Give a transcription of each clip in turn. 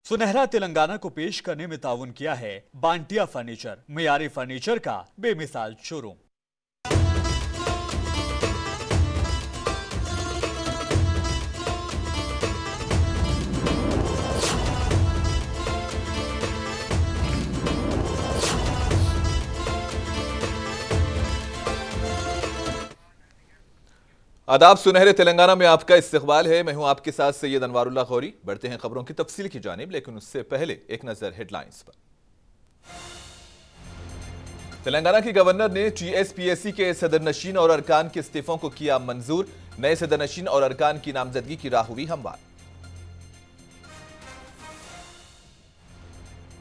सुनहरा तेलंगाना को पेश करने में ताउन किया है बांटिया फर्नीचर, मियारी फर्नीचर का बेमिसाल शोरूम। आदाब, सुनहरे तेलंगाना में आपका इस्तकबाल है। मैं हूं आपके साथ सैयद अनवारुल्लाह गौरी। बढ़ते हैं खबरों की तफसील की जानिब, लेकिन उससे पहले एक नजर हेडलाइंस पर। तेलंगाना के गवर्नर ने टीएसपीएससी के सदरनशीन और अरकान के इस्तीफों को किया मंजूर। नए सदरनशीन और अरकान की नामजदगी की राह हुई हमवार।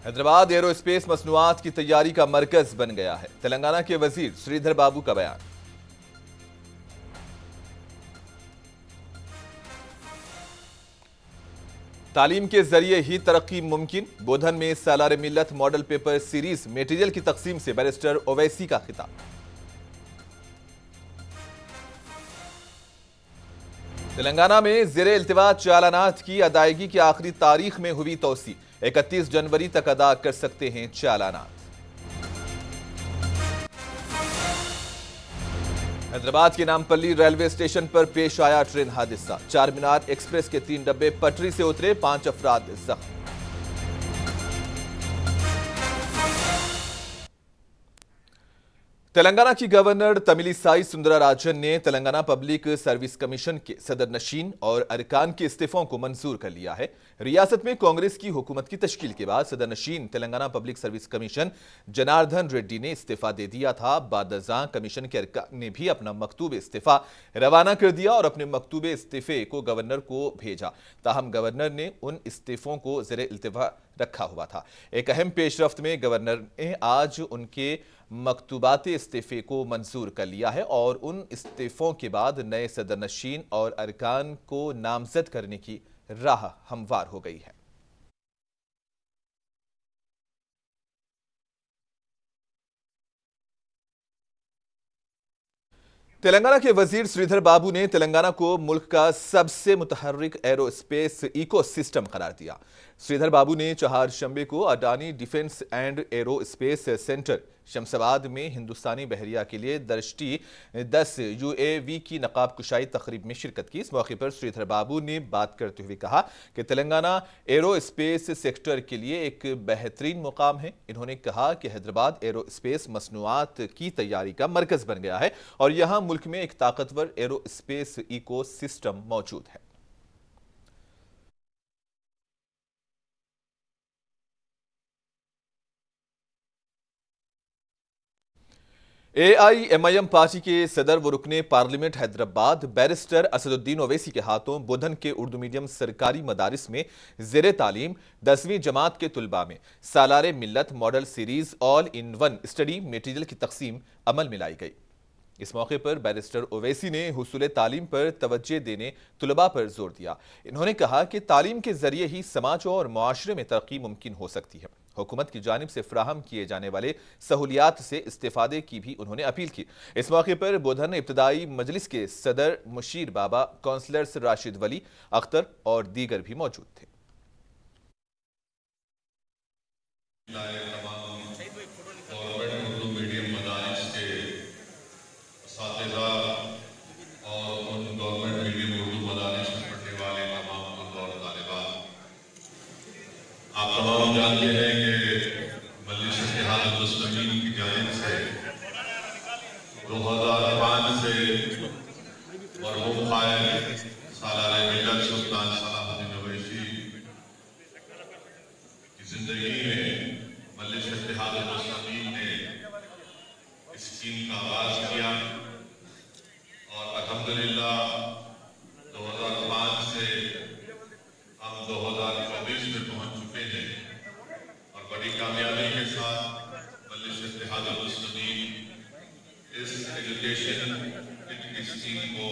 हैदराबाद एरोस्पेस मसनूआत की तैयारी का मरकज बन गया है। तेलंगाना के वजीर श्रीधर बाबू का बयान। तालीम के जरिए ही तरक्की मुमकिन। बोधन में सालारे मिल्लत मॉडल पेपर सीरीज मेटीरियल की तकसीम से बैरिस्टर ओवैसी का खिताब। तेलंगाना में ज़ेरे इल्तिवा चालानात की अदायगी की आखिरी तारीख में हुई तौसी। 31 जनवरी तक अदा कर सकते हैं चालानात। हैदराबाद के नामपल्ली रेलवे स्टेशन पर पेश आया ट्रेन हादसा। चारमीनार एक्सप्रेस के 3 डब्बे पटरी से उतरे, 5 अफराद जख्मी। तेलंगाना की गवर्नर तमिलिसाई सुंदरराजन ने तेलंगाना पब्लिक सर्विस कमीशन के सदरनशीन और अरकान के इस्तीफों को मंजूर कर लिया है। रियासत में कांग्रेस की हुकूमत की तश्कील के बाद सदरनशीन Telangana public service commission Janardhan Reddy ने इस्तीफा दे दिया था। बादजां कमीशन के अरकान ने भी अपना मकतूब इस्तीफा रवाना कर दिया और अपने मकतूब इस्तीफे को गवर्नर को भेजा। ताहम गवर्नर ने उन इस्तीफों को ज़ेरे इल्तिवा रखा हुआ था। एक अहम पेशरफ्त में गवर्नर ने आज उनके मकतूबात इस्तीफे को मंजूर कर लिया है और उन इस्तीफों के बाद नए सदरनशीन और अरकान को नामजद करने की राह हमवार हो गई है। तेलंगाना के वजीर श्रीधर बाबू ने तेलंगाना को मुल्क का सबसे मुतहर्रिक एरोस्पेस इकोसिस्टम करार दिया। श्रीधर बाबू ने चहारशंबे को Adani defence and aerospace centre Shamshabad में हिंदुस्तानी बहरिया के लिए दृष्टि 10 यूएवी की नकाब कुशाई तकरीब में शिरकत की। इस मौके पर श्रीधर बाबू ने बात करते हुए कहा कि तेलंगाना एरोस्पेस सेक्टर के लिए एक बेहतरीन मुकाम है। इन्होंने कहा कि हैदराबाद एरोस्पेस मसनूआत की तैयारी का मरकज बन गया है और यहां मुल्क में एक ताकतवर एरोस्पेस इकोसिस्टम मौजूद है। AIMIM पार्टी के सदर व रुकने पार्लियामेंट हैदराबाद बैरिस्टर असदुद्दीन ओवैसी के हाथों बुधन के उर्दू मीडियम सरकारी मदारिस में ज़ेरे तालीम 10वीं जमात के तुलबा में सालारे मिल्लत model series all in one study material की तकसीम अमल में लाई गई। इस मौके पर बैरिस्टर ओवैसी ने हुसूल तालीम पर तवज्जो देने तुलबा पर जोर दिया। इन्होंने कहा कि तालीम के जरिए ही समाज और मुआशरे में तरक्की मुमकिन हो सकती है। हुकूमत की जानिब से फ्राहम किए जाने वाले सहूलियात से इस्तेफादे की भी उन्होंने अपील की। इस मौके पर बोधन इब्तदाई मजलिस के सदर मुशीर बाबा, काउंसलर्स राशिद वली अख्तर और दीगर भी मौजूद थे। आप तमाम जानते हैं कि मजलिस इत्तेहाद-उल-मुस्लिमीन की जानिब से 2005 से मरहूम कायद सालारे मिल्लत सुल्तान सलाहुद्दीन ओवैसी की जिंदगी में मजलिस इत्तेहाद-उल-मुस्लिमीन ने इस स्कीम का आगाज किया और अल्हम्दुलिल्लाह 2005 से हम 2024 में पहुंच चुके हैं और बड़ी कामयाबी के साथ मजलिस इत्तेहाद-उल-मुस्लिमीन इस एजुकेशन की स्कीम को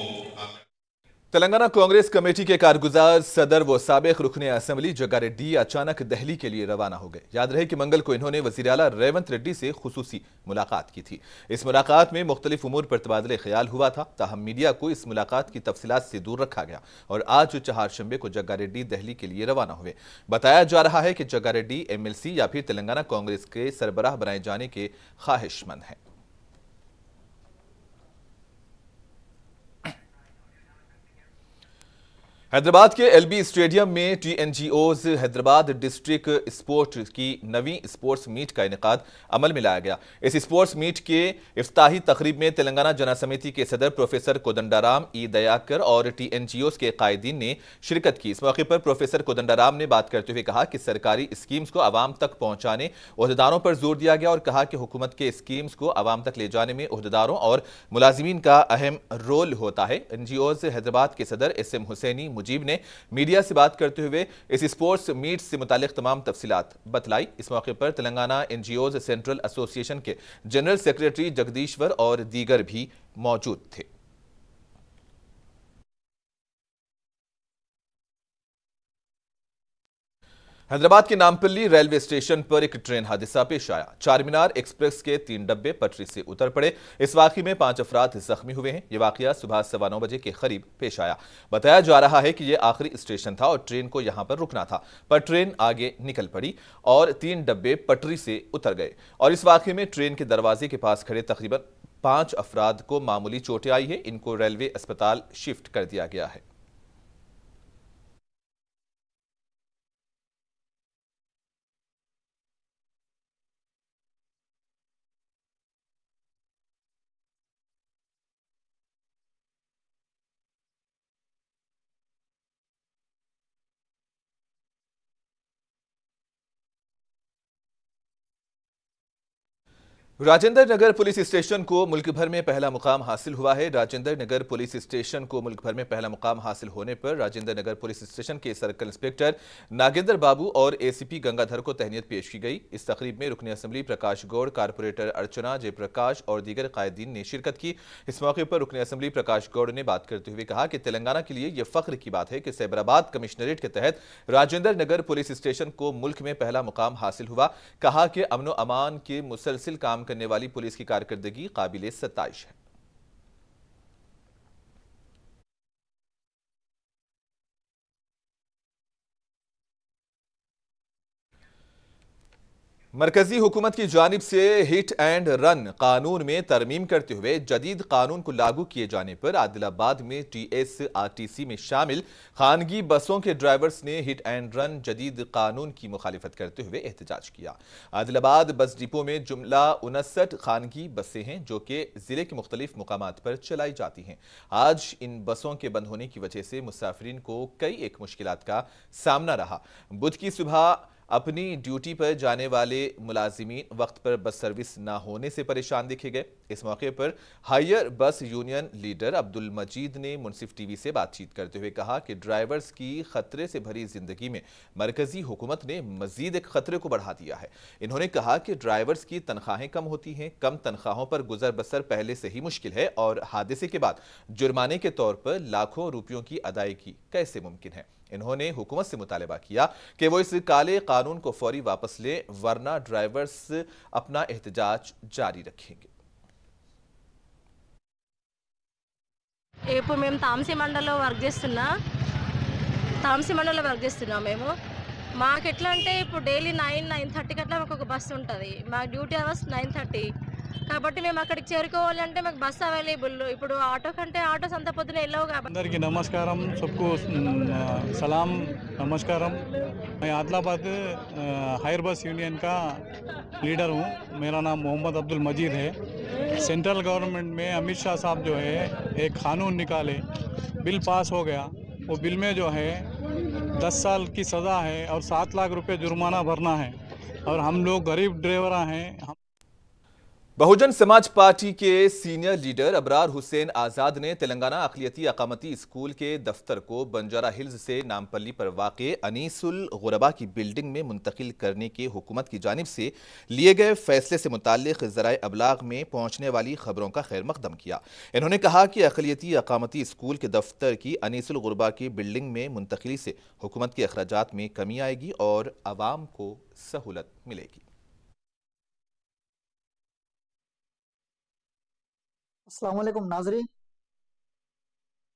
तेलंगाना कांग्रेस कमेटी के कारगुजार सदर व साबिक रुकने असेंबली जग्गा रेड्डी अचानक दिल्ली के लिए रवाना हो गए। याद रहे कि मंगल को इन्होंने वजीर आला रेवंत रेड्डी से खुसूसी मुलाकात की थी। इस मुलाकात में मुख्तलिफ उमूर पर तबादले ख्याल हुआ था, ताहम मीडिया को इस मुलाकात की तफसीलात से दूर रखा गया और आज चहारशंबे को जग्गा रेड्डी दिल्ली के लिए रवाना हुए। बताया जा रहा है कि जग्गा रेड्डी MLC या फिर तेलंगाना कांग्रेस के सरबराह बनाए जाने के ख्वाहिशमंद हैं। हैदराबाद के LB स्टेडियम में TNGOs हैदराबाद डिस्ट्रिक्ट स्पोर्ट की नवी स्पोर्ट्स मीट का इनेकाद अमल में लाया गया। इस स्पोर्ट्स मीट के इफ्ताही तकरीब में तेलंगाना जना समिति के सदर प्रोफेसर कोदंडाराम ई दयाकर और TNGOs के कायदीन ने शिरकत की। इस मौके पर प्रोफेसर कोदंडाराम ने बात करते हुए कहा कि सरकारी स्कीम्स को अवाम तक पहुंचाने ओहदेदारों पर जोर दिया गया और कहा कि हुकूमत के स्कीम्स को अवाम तक ले जाने में ओहदेदारों और मुलाजिमीन का अहम रोल होता है। NGOs हैदराबाद के सदर SM हुसैनी मुजीब ने मीडिया से बात करते हुए इस स्पोर्ट्स मीट से मुतालिक तमाम तफसीलात बतलाई। इस मौके पर तेलंगाना NGOs सेंट्रल एसोसिएशन के जनरल सेक्रेटरी जगदीश्वर और दीगर भी मौजूद थे। हैदराबाद के नामपल्ली रेलवे स्टेशन पर एक ट्रेन हादसा पेश आया। चारमीनार एक्सप्रेस के 3 डब्बे पटरी से उतर पड़े। इस वाकये में 5 अफराद जख्मी हुए हैं। यह वाकया सुबह 9:15 बजे के करीब पेश आया। बताया जा रहा है कि यह आखिरी स्टेशन था और ट्रेन को यहां पर रुकना था, पर ट्रेन आगे निकल पड़ी और 3 डब्बे पटरी से उतर गए और इस वाकये में ट्रेन के दरवाजे के पास खड़े तकरीबन 5 अफराद को मामूली चोटें आई है। इनको रेलवे अस्पताल शिफ्ट कर दिया गया है। राजेंद्र नगर पुलिस स्टेशन को मुल्क भर में पहला मुकाम हासिल हुआ है। राजेंद्र नगर पुलिस स्टेशन को मुल्क भर में पहला मुकाम हासिल होने पर राजेंद्र नगर पुलिस स्टेशन के सर्कल इंस्पेक्टर नागेंद्र बाबू और ACP गंगाधर को तहनीत पेश की गई। इस तकरीब में रुकने असेंबली प्रकाश गौड़, कारपोरेटर अर्चना जयप्रकाश और दीगर कायदीन ने शिरकत की। इस मौके पर रुकने असेंबली प्रकाश गौड़ ने बात करते हुए कहा कि तेलंगाना के लिए यह फख्र की बात है कि सैबराबाद कमिश्नरेट के तहत राजेंद्र नगर पुलिस स्टेशन को मुल्क में पहला मुकाम हासिल हुआ। कहा कि अमन व अमान के मुसलसिल काम करने वाली पुलिस की कारकर्दगी काबिले सत्ताइश है। मरकजी हुकूमत की जानिब से हिट एंड रन कानून में तरमीम करते हुए जदीद कानून को लागू किए जाने पर आदिलाबाद में TSRTC में शामिल खानगी बसों के ड्राइवर्स ने हिट एंड रन जदीद कानून की मुखालिफत करते हुए एहतजाज किया। आदिलाबाद बस डिपो में जुमला 59 खानगी बसें हैं जो कि जिले के मुख्तलिफ मुकामात पर चलाई जाती हैं। आज इन बसों के बंद होने की वजह से मुसाफिरीन को कई एक मुश्किलात का सामना रहा। बुध की सुबह अपनी ड्यूटी पर जाने वाले मुलाजिमीन वक्त पर बस सर्विस न होने से परेशान दिखे गए। इस मौके पर हायर बस यूनियन लीडर अब्दुल मजीद ने मुनसिफ TV से बातचीत करते हुए कहा कि ड्राइवर्स की खतरे से भरी जिंदगी में मरकजी हुकूमत ने मजीद एक खतरे को बढ़ा दिया है। इन्होंने कहा कि ड्राइवर्स की तनख्वाहें कम होती हैं, कम तनख्वाहों पर गुजर बसर पहले से ही मुश्किल है और हादसे के बाद जुर्माने के तौर पर लाखों रुपयों की अदायगी कैसे मुमकिन है। इन्होंने हुकूमत से मुतालबा किया कि वो इस काले कानून को फौरी वापस ले, वरना ड्राइवर्स अपना एहतजाज जारी रखेंगे। ఇప్పుడు మేము తాంసీ మండలంలో వర్క్ చేస్తున్నాం మేము మాకు ఎట్లా అంటే ఇప్పుడు డైలీ 9:30కి అట్లా మాకు ఒక బస్సు ఉంటుంది। మా డ్యూటీ అవర్స్ 9:30 కాబట్టి మేము అక్కడికి చేరుకోవాలంటే మాకు బస్సు అవైలబుల్ ఇప్పుడు ఆటో కంటే ఆటోస్ అంత పొద్దున వెళ్ళవు కాబట్టి అందరికీ నమస్కారం, सबको सलाम नमस्कारम। मैं आदिलाबाद हायर बस यूनियन का लीडर हूँ। मेरा नाम मोहम्मद अब्दुल मजीद है। सेंट्रल गवर्नमेंट में अमित शाह साहब जो है एक कानून निकाले, बिल पास हो गया। वो बिल में जो है 10 साल की सज़ा है और 7 लाख रुपए जुर्माना भरना है और हम लोग गरीब ड्राइवर हैं। बहुजन समाज पार्टी के सीनियर लीडर अबरार हुसैन आजाद ने तेलंगाना अक़लियती अक़ामती स्कूल के दफ्तर को बंजारा हिल्स से नामपल्ली पर वाक़े अनीसुल गुरबा की बिल्डिंग में मुंतकिल करने के हुकूमत की जानिब से लिए गए फैसले से मुताल्लिक़ ज़राए अबलाग में पहुँचने वाली खबरों का खैर मक़दम किया। इन्होंने कहा कि अक़लियती अक़ामती स्कूल के दफ्तर की अनीसुल गुरबा की बिल्डिंग में मुंतकिली से हुकूमत के अखराजात में कमी आएगी और आवाम को सहूलत मिलेगी। अस्सलाम वालेकुम नाज़रीन,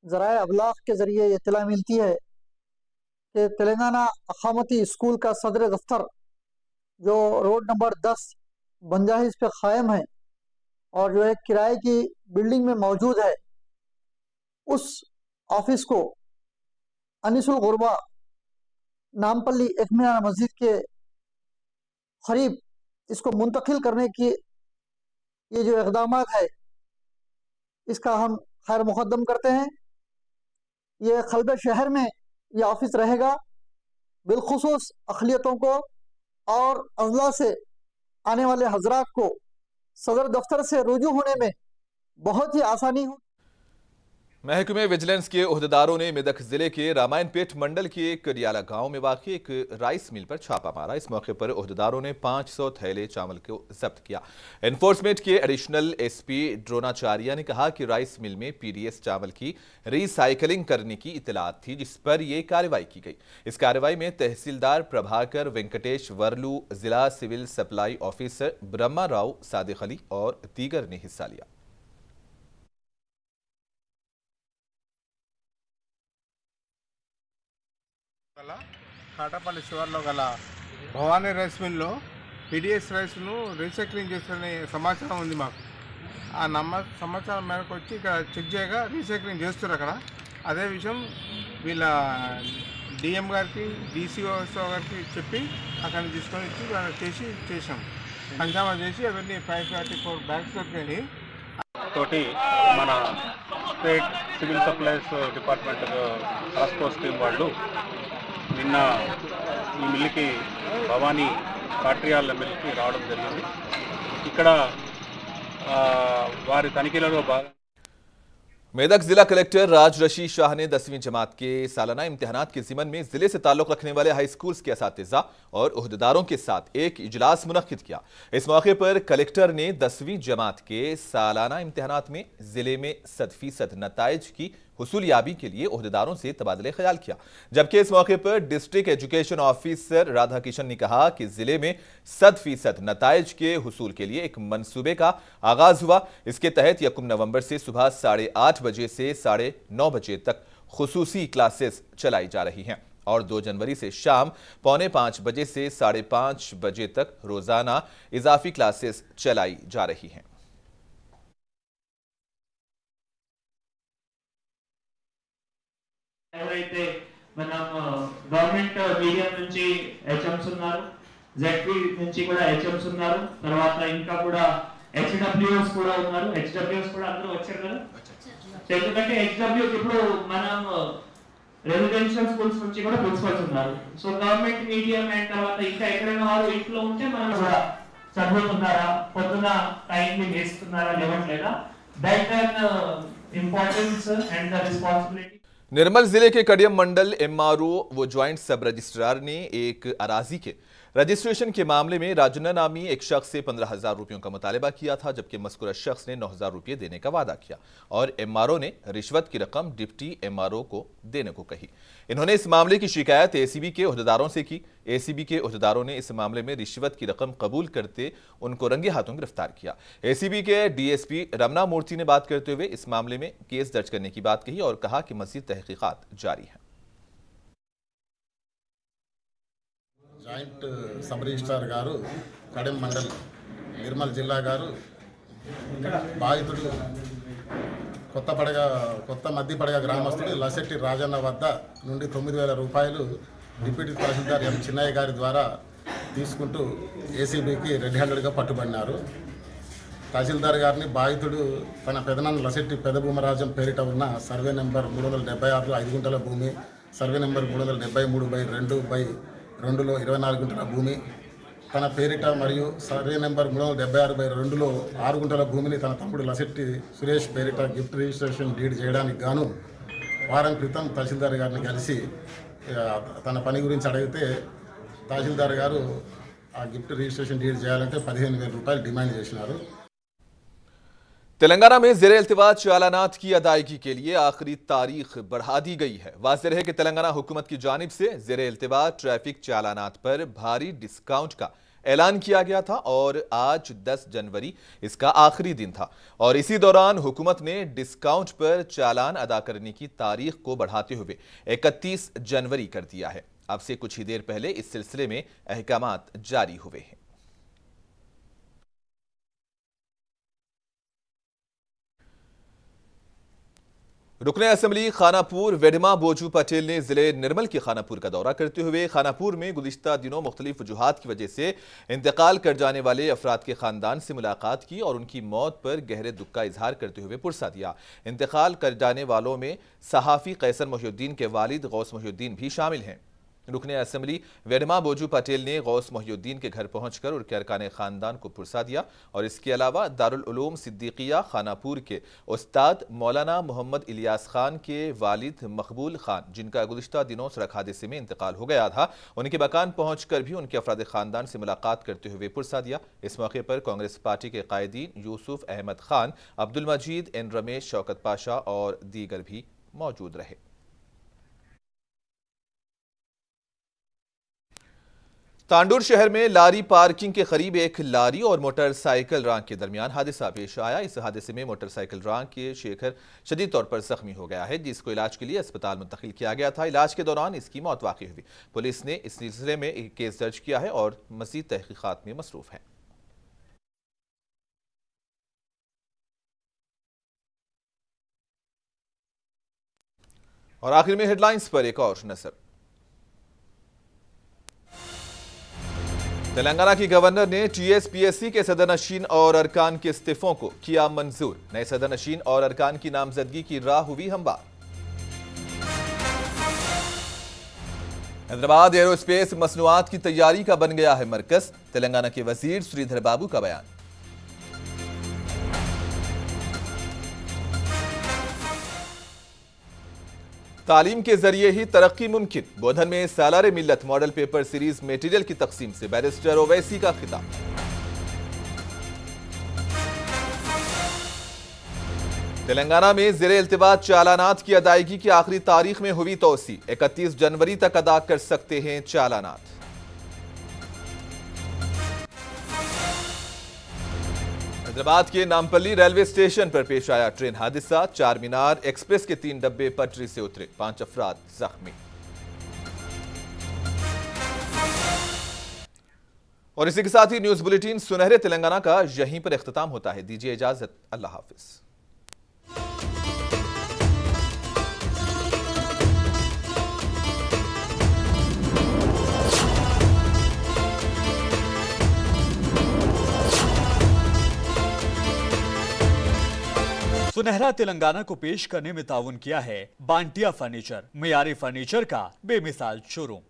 ज़राए अबलाग के ज़रिए इत्तला मिलती है कि तेलंगाना अक़ामती स्कूल का सदर दफ्तर जो रोड नंबर 10 बंजारा हिल्स पे क़ायम है और जो है किराए की बिल्डिंग में मौजूद है, उस ऑफिस को अनीसुल गुरबा नामपल्ली एक मीनार मस्जिद के करीब इसको मुंतकिल करने की ये जो इक़दाम है, इसका हम खैर मुक़द्दम करते हैं। ये क़ल्ब शहर में ये ऑफिस रहेगा। बिलखुसूस अक़लियतों को और अज़ला से आने वाले हज़रात को सदर दफ्तर से रुजू होने में बहुत ही आसानी हो। महकमे विजिलेंस के ओहदेदारों ने मेदक जिले के रामायणपेट मंडल के करियाला गांव में वाक़ एक राइस मिल पर छापा मारा। इस मौके पर ओहदेदारों ने 500 थैले चावल को जब्त किया। एनफोर्समेंट के एडिशनल एसपी ड्रोनाचार्य ने कहा कि राइस मिल में पीडीएस चावल की रिसाइकलिंग करने की इत्तलात थी, जिस पर यह कार्रवाई की गई। इस कार्रवाई में तहसीलदार प्रभाकर वेंकटेश वर्लू, जिला civil supply officer Brahma Rao Sadiq Ali और दीगर ने हिस्सा लिया। కాటపల్లి శివార్లో గల భవానీ రైస్ మిల్లో పీడిఎస్ రైస్ను రీసైక్లింగ్ చేస్తున్న సమాచారం ఉంది మాకు. ఆ సమాచారం మేరకు వచ్చి ఇక్కడ చెక్ చేయగా రీసైక్లింగ్ చేస్తున్నారు అక్కడ. అదే విషయం వీళ్ళ డిఎం గారికి డిసిఓ గారికి చెప్పి అక్కడిని తీసుకొని వచ్చి చేసాం. పంచామా చేసి అవన్నీ 534 బ్యాగ్స్ దొరికాయి. తోటి మన state civil supplies department task force team వాళ్ళు నిన్న ఈ మిల్లుకి భవానీ కాట్రియాల మిల్లుకి రావడం జరిగింది. ఇక్కడ వారి తనిఖీలలో భాగంగా मेदक जिला कलेक्टर राज रशीद शाह ने 10वीं जमात के सालाना इम्तिहानात के ज़िमन में जिले से ताल्लुक़ रखने वाले हाई स्कूल्स के असातिज़ा और ओहदेदारों के साथ एक इजलास मुनक्किद किया। इस मौके पर कलेक्टर ने 10वीं जमात के सालाना इम्तिहानात में जिले में 100% नताइज की हुसूलियाबी के लिए ओहदेदारों से तबादले ख्याल किया। जबकि इस मौके पर district education officer Radha Kishan ने कहा कि जिले में 100% नताइज के हुसूल के लिए एक मंसूबे का आगाज हुआ। इसके तहत 1 नवंबर से सुबह 8:30 बजे से 9:30 बजे तक खुसूसी क्लासेस चलाई जा रही हैं और 2 जनवरी से शाम 4:45 बजे से 5:30 बजे तक रोजाना इजाफी क्लासेस चलाई जा रही हैं। ఎవరైతే మనం గవర్నమెంట్ మీడియం నుంచి హెచ్ఎంస్ ఉన్నారు, జెడ్పీ నుంచి కూడా హెచ్ఎంస్ ఉన్నారు, తర్వాత ఇంకా కూడా హెచ్డబ్ల్యూఎస్ కూడా ఉన్నారు. హెచ్డబ్ల్యూఎస్ కూడా అందరూ వచ్చారు కదా. ఎందుకంటే హెచ్డబ్ల్యూకి ఇప్పుడు మనం రెసిడెన్షియల్ స్కూల్స్ నుంచి కూడా ప్రిన్సిపల్స్ ఉన్నారు. సో గవర్నమెంట్ మీడియం అండ్ తర్వాత ఇంకా ఎక్కడైనా వారు ఇంట్లో ఉంటే మనం కూడా చదువుతున్నారా, పొద్దున టైంని వేస్తున్నారా, లేవట్లేదా, that and importance and the responsibility. Nirmal जिले के कडियम मंडल एमआरओ व ज्वाइंट सब रजिस्ट्रार ने एक अराजी के रजिस्ट्रेशन के मामले में राजन्ना नामी एक शख्स से 15,000 रुपयों का मुतालबा किया था, जबकि मज़कूरा शख्स ने 9,000 रुपये देने का वादा किया और एमआरओ ने रिश्वत की रकम डिप्टी एमआरओ को देने को कही। इन्होंने इस मामले की शिकायत एसीबी के ओहदेदारों से की। एसीबी के ओहदेदारों ने इस मामले में रिश्वत की रकम कबूल करते उनको रंगे हाथों गिरफ्तार किया। एसीबी के डीएसपी रमना मूर्ति ने बात करते हुए इस मामले में केस दर्ज करने की बात कही और कहा कि मज़ीद तहकीकात जारी है। జాయింట్ సబ్ రిజిస్ట్రార్ గారు కడెం మండల్ నిర్మల్ జిల్లా గారు బాధితుడు కొత్త మధ్యపడగ గ్రామస్తుడు లసెట్టి రాజన్న వద్ద నుండి 9,000 రూపాయలు డిప్యూటీ తహసీల్దార్ ఎం చిన్నయ్య గారి ద్వారా తీసుకుంటూ ఏసీబీకి రెడ్ హ్యాండెడ్గా పట్టుబడినారు। తహసీల్దార్ గారిని బాధితుడు తన పెదనాన్న లసెట్టి పెదభూమరాజం పేరిట ఉన్న సర్వే నెంబర్ 376 5 గుంటల భూమి, సర్వే నెంబర్ 373/2/2లో 24 గుంటల భూమి, తన పేరిట మరియు సర్వే నెంబర్ 376/2లో 6 గుంటల భూమిని తన తమ్ముడు లసెట్టి సురేష్ పేరిట గిఫ్ట్ రిజిస్ట్రేషన్ డీడ్ చేయడానికి గాను వారం క్రితం తహసీల్దార్ గారిని కలిసి తన పని గురించి అడిగితే తహసీల్దార్ గారు ఆ గిఫ్ట్ రిజిస్ట్రేషన్ డీడ్ చేయాలంటే 15,000 రూపాయలు డిమాండ్ చేసినారు। तेलंगाना में ज़ेर-ए-इल्तिवा चालानात की अदायगी के लिए आखिरी तारीख बढ़ा दी गई है। वाज़ेह है कि तेलंगाना हुकूमत की जानिब से ज़ेर-ए-इल्तिवा ट्रैफिक चालानात पर भारी डिस्काउंट का ऐलान किया गया था और आज 10 जनवरी इसका आखिरी दिन था और इसी दौरान हुकूमत ने डिस्काउंट पर चालान अदा करने की तारीख को बढ़ाते हुए 31 जनवरी कर दिया है। अब से कुछ ही देर पहले इस सिलसिले में अहकामात जारी हुए हैं। रुकने असेंबली खानापुर वेडमा बोजू पटेल ने जिले निर्मल के खानापुर का दौरा करते हुए खानापुर में गुज़िश्ता दिनों मुख्तलिफ वजूहात की वजह से इंतकाल कर जाने वाले अफराद के खानदान से मुलाकात की और उनकी मौत पर गहरे दुख का इजहार करते हुए पुरसा दिया। इंतकाल कर जाने वालों में सहाफ़ी कैसर मोहिउद्दीन के वालिद गौस मोहिउद्दीन भी शामिल हैं। रुकने असेंबली वेडमा बोजू पटेल ने गौस मोहिउद्दीन के घर पहुंचकर उनके अरकान खानदान को पुरसा दिया और इसके अलावा दारुल उलूम सिद्दीकिया खानापुर के उस्ताद मौलाना मोहम्मद इलियास खान के वालिद मकबूल खान, जिनका गुज़िश्ता दिनों सड़क हादसे में इंतकाल हो गया था, उनके मकान पहुंचकर भी उनके अफराद खानदान से मुलाकात करते हुए पुरसा दिया। इस मौके पर कांग्रेस पार्टी के कायदीन यूसुफ अहमद खान, अब्दुल मजीद, एन रमेश, शौकत पाशा और दीगर भी मौजूद रहे। तांडूर शहर में लारी पार्किंग के करीब एक लारी और मोटरसाइकिल रांग के दरमियान हादसा पेश आया। इस हादसे में मोटरसाइकिल रांग के शेखर शदीद तौर पर जख्मी हो गया है, जिसको इलाज के लिए अस्पताल मुंतकिल किया गया था। इलाज के दौरान इसकी मौत वाक़ई हुई। पुलिस ने इस सिलसिले में एक केस दर्ज किया है और मज़ीद तहकीकात में मसरूफ है। और आखिर में हेडलाइंस पर एक और नजर। तेलंगाना की गवर्नर ने टीएसपीएससी के सदरनशीन और अरकान के इस्तीफों को किया मंजूर। नए सदरनशीन और अरकान की नामजदगी की राह हुई हमवार। हैदराबाद एरोस्पेस मसनूआत की तैयारी का बन गया है मरकज। तेलंगाना के वजीर श्रीधर बाबू का बयान। तालीम के जरिए ही तरक्की मुमकिन। बोधन में सालारे मिल्लत मॉडल पेपर सीरीज मटेरियल की तकसीम से बैरिस्टर ओवैसी का खिताब। तेलंगाना में ज़ेर-ए-इल्तिवा चालानात की अदायगी की आखिरी तारीख में हुई तोसी। 31 जनवरी तक अदा कर सकते हैं चालानात। हैदराबाद के नामपल्ली रेलवे स्टेशन पर पेश आया ट्रेन हादसा। चार मीनार एक्सप्रेस के 3 डब्बे पटरी से उतरे, 5 अफराद जख्मी। और इसी के साथ ही न्यूज बुलेटिन सुनहरे तेलंगाना का यहीं पर इख्तिताम होता है। दीजिए इजाजत, अल्लाह हाफिज। सुनहरा तेलंगाना को पेश करने में ताउन किया है बांटिया फर्नीचर, मियारी फर्नीचर का बेमिसाल शोरूम।